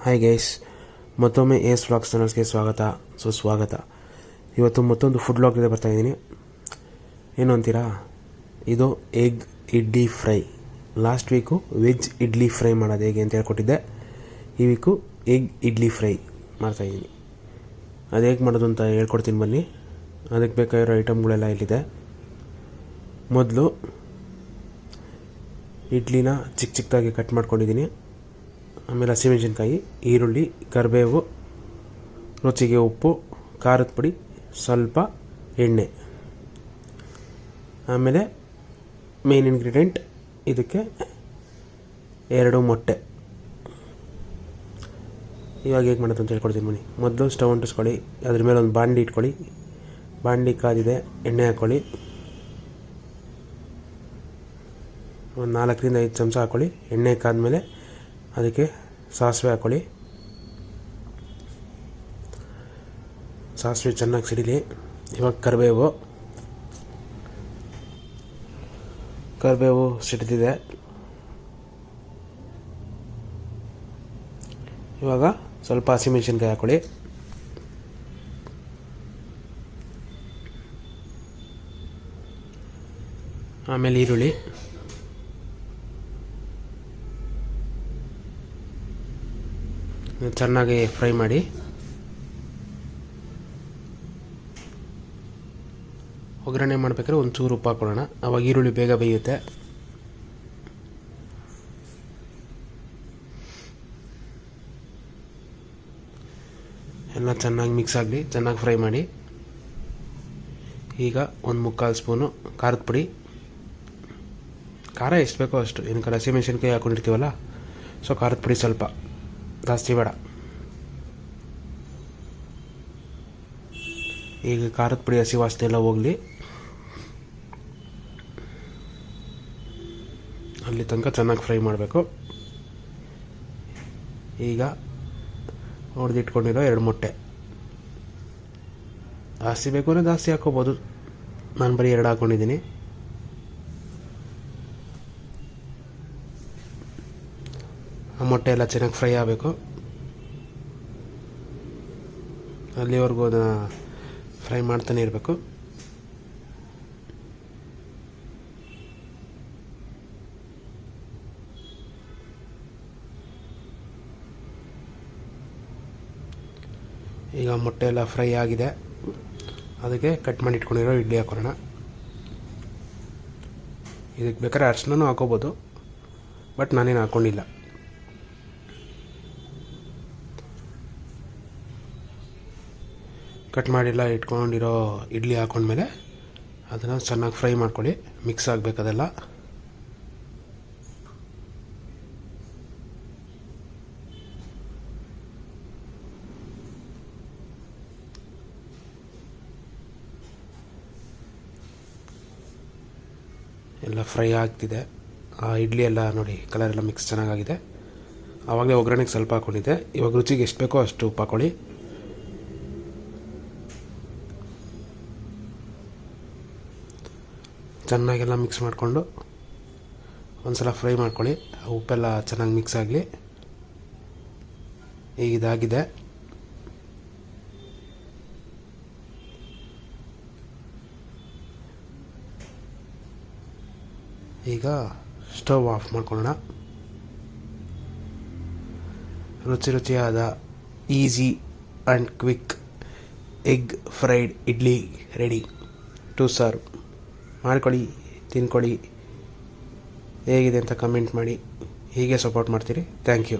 Hi guys, ಮತ್ತೊಮ್ಮೆ S vlogs ಚಾನಲ್ಸ್ಗೆ ಸುಸ್ವಾಗತ. ಇವತ್ತು ಮತ್ತೊಂದು ಫುಡ್ ವ್ಲಾಗ್ ಇದೆ ಬರ್ತಾಯಿದ್ದೀನಿ. ಏನು ಅಂತೀರಾ, ಇದು egg idli fry. Last week veg idli fry ಮಾಡೋದು ಹೇಗೆ ಅಂತ ಹೇಳ್ಕೊಟ್ಟಿದ್ದೆ. ಈ ವೀಕು ಎಗ್ ಇಡ್ಲಿ ಫ್ರೈ ಮಾಡ್ತಾಯಿದ್ದೀನಿ. ಅದು ಹೇಗೆ ಮಾಡೋದು ಅಂತ ಹೇಳ್ಕೊಡ್ತೀನಿ ಬನ್ನಿ. ಅದಕ್ಕೆ ಬೇಕಾಗಿರೋ ಐಟಮ್ಗಳೆಲ್ಲ ಇಲ್ಲಿದೆ. ಮೊದಲು ಇಡ್ಲಿನ ಚಿಕ್ಕದಾಗಿ ಕಟ್ ಮಾಡ್ಕೊಂಡಿದ್ದೀನಿ. ಆಮೇಲೆ ಹಸಿಮೆಣಸಿನ್ಕಾಯಿ, ಈರುಳ್ಳಿ, ಕರಿಬೇವು, ರುಚಿಗೆ ಉಪ್ಪು, ಖಾರದ ಪುಡಿ, ಸ್ವಲ್ಪ ಎಣ್ಣೆ. ಆಮೇಲೆ ಮೇನ್ ಇಂಗ್ರೀಡಿಯೆಂಟ್ ಇದಕ್ಕೆ 2 ಮೊಟ್ಟೆ. ಇವಾಗ ಹೇಗೆ ಮಾಡೋದು ಅಂತ ಹೇಳ್ಕೊಡ್ತೀನಿ ಬನ್ನಿ. ಮೊದಲು ಸ್ಟವ್ ಅಂಟಿಸ್ಕೊಳ್ಳಿ. ಅದ್ರ ಮೇಲೆ ಒಂದು ಬಾಣಲಿ ಇಟ್ಕೊಳ್ಳಿ. ಬಾಣಲಿ ಕಾದಿದೆ, ಎಣ್ಣೆ ಹಾಕ್ಕೊಳ್ಳಿ. ಒಂದು 4ರಿಂದ 5 ಚಮಚ ಹಾಕ್ಕೊಳ್ಳಿ. ಎಣ್ಣೆ ಕಾದ್ಮೇಲೆ ಅದಕ್ಕೆ ಸಾಸಿವೆ ಹಾಕ್ಕೊಳ್ಳಿ. ಸಾಸಿವೆ ಚೆನ್ನಾಗಿ ಸಿಡಿಲಿ. ಇವಾಗ ಕರಿಬೇವು ಸಿಡಿದಿದೆ. ಇವಾಗ ಸ್ವಲ್ಪ ಹಸಿಮೆಣಸಿನ್ಕಾಯಿ ಹಾಕ್ಕೊಳ್ಳಿ. ಆಮೇಲೆ ಈರುಳ್ಳಿ, ಚೆನ್ನಾಗಿ ಫ್ರೈ ಮಾಡಿ. ಒಗ್ಗರಣೆ ಮಾಡಬೇಕಾದ್ರೆ ಒಂಚೂರು ಉಪ್ಪು ಹಾಕೊಳ್ಳೋಣ, ಆವಾಗ ಈರುಳ್ಳಿ ಬೇಗ ಬೇಯುತ್ತೆ. ಎಲ್ಲ ಚೆನ್ನಾಗಿ ಮಿಕ್ಸ್ ಆಗಲಿ, ಚೆನ್ನಾಗಿ ಫ್ರೈ ಮಾಡಿ. ಈಗ 1/4 ಸ್ಪೂನು ಖಾರದ ಪುಡಿ. ಖಾರ ಎಷ್ಟು ಬೇಕೋ ಅಷ್ಟು, ಏನಕ್ಕೆ ಹಸಿಮೆಣಸಿನ್ಕಾಯಿ ಹಾಕೊಂಡಿರ್ತೀವಲ್ಲ, ಸೊ ಖಾರದ ಪುಡಿ ಸ್ವಲ್ಪ ಜಾಸ್ತಿ ಬೇಡ. ಈಗ ಖಾರದ ಪುಡಿ ಹಸಿ ವಾಸನೆ ಎಲ್ಲ ಹೋಗಲಿ, ಅಲ್ಲಿ ತನಕ ಚೆನ್ನಾಗಿ ಫ್ರೈ ಮಾಡಬೇಕು. ಈಗ ಹೊಡೆದಿಟ್ಕೊಂಡಿರೋ 2 ಮೊಟ್ಟೆ. ಜಾಸ್ತಿ ಬೇಕು ಅಂದರೆ ಜಾಸ್ತಿ ಹಾಕ್ಕೋಬೋದು, ನಾನು ಬರೀ 2 ಹಾಕ್ಕೊಂಡಿದ್ದೀನಿ. ಆ ಮೊಟ್ಟೆ ಎಲ್ಲ ಚೆನ್ನಾಗಿ ಫ್ರೈ ಆಗಬೇಕು. ಅಲ್ಲಿವರೆಗೂ ಅದನ್ನು ಫ್ರೈ ಮಾಡ್ತಾನೆ ಇರಬೇಕು. ಈಗ ಮೊಟ್ಟೆ ಎಲ್ಲ ಫ್ರೈ ಆಗಿದೆ. ಅದಕ್ಕೆ ಕಟ್ ಮಾಡಿ ಇಟ್ಕೊಂಡಿರೋ ಇಡ್ಲಿ ಹಾಕೋಣ. ಇದಕ್ಕೆ ಬೇಕಾದ್ರೆ ಅರಿಶಿನೂ ಹಾಕೋಬೋದು, ಬಟ್ ನಾನೇನು ಹಾಕ್ಕೊಂಡಿಲ್ಲ. ಕಟ್ ಮಾಡಿಲ್ಲ ಇಟ್ಕೊಂಡಿರೋ ಇಡ್ಲಿ ಹಾಕೊಂಡ್ಮೇಲೆ ಅದನ್ನು ಚೆನ್ನಾಗಿ ಫ್ರೈ ಮಾಡ್ಕೊಳ್ಳಿ. ಮಿಕ್ಸ್ ಆಗಬೇಕದೆಲ್ಲ. ಎಲ್ಲ ಫ್ರೈ ಆಗ್ತಿದೆ. ಆ ಇಡ್ಲಿ ಎಲ್ಲ ನೋಡಿ ಕಲರ್ ಎಲ್ಲ ಮಿಕ್ಸ್ ಚೆನ್ನಾಗಾಗಿದೆ. ಆವಾಗಲೇ ಒಗ್ಗರಣೆಗೆ ಸ್ವಲ್ಪ ಹಾಕ್ಕೊಂಡಿದ್ದೆ. ಇವಾಗ ರುಚಿಗೆ ಎಷ್ಟು ಬೇಕೋ ಅಷ್ಟು ಉಪ್ಪು ಹಾಕ್ಕೊಳ್ಳಿ. ಚೆನ್ನಾಗೆಲ್ಲ ಮಿಕ್ಸ್ ಮಾಡಿಕೊಂಡು ಒಂದ್ಸಲ ಫ್ರೈ ಮಾಡ್ಕೊಳ್ಳಿ. ಉಪ್ಪೆಲ್ಲ ಚೆನ್ನಾಗಿ ಮಿಕ್ಸ್ ಆಗಲಿ. ಈಗ ಇದಾಗಿದೆ. ಈಗ ಸ್ಟವ್ ಆಫ್ ಮಾಡ್ಕೊಳ್ಳೋಣ. ರುಚಿಯಾದ easy and quick egg fried idli ready to serve. ಮಾಡ್ಕೊಳ್ಳಿ, ತಿನ್ಕೊಳ್ಳಿ. ಹೇಗಿದೆ ಅಂತ ಕಮೆಂಟ್ ಮಾಡಿ. ಹೀಗೆ ಸಪೋರ್ಟ್ ಮಾಡ್ತೀರಿ. Thank you.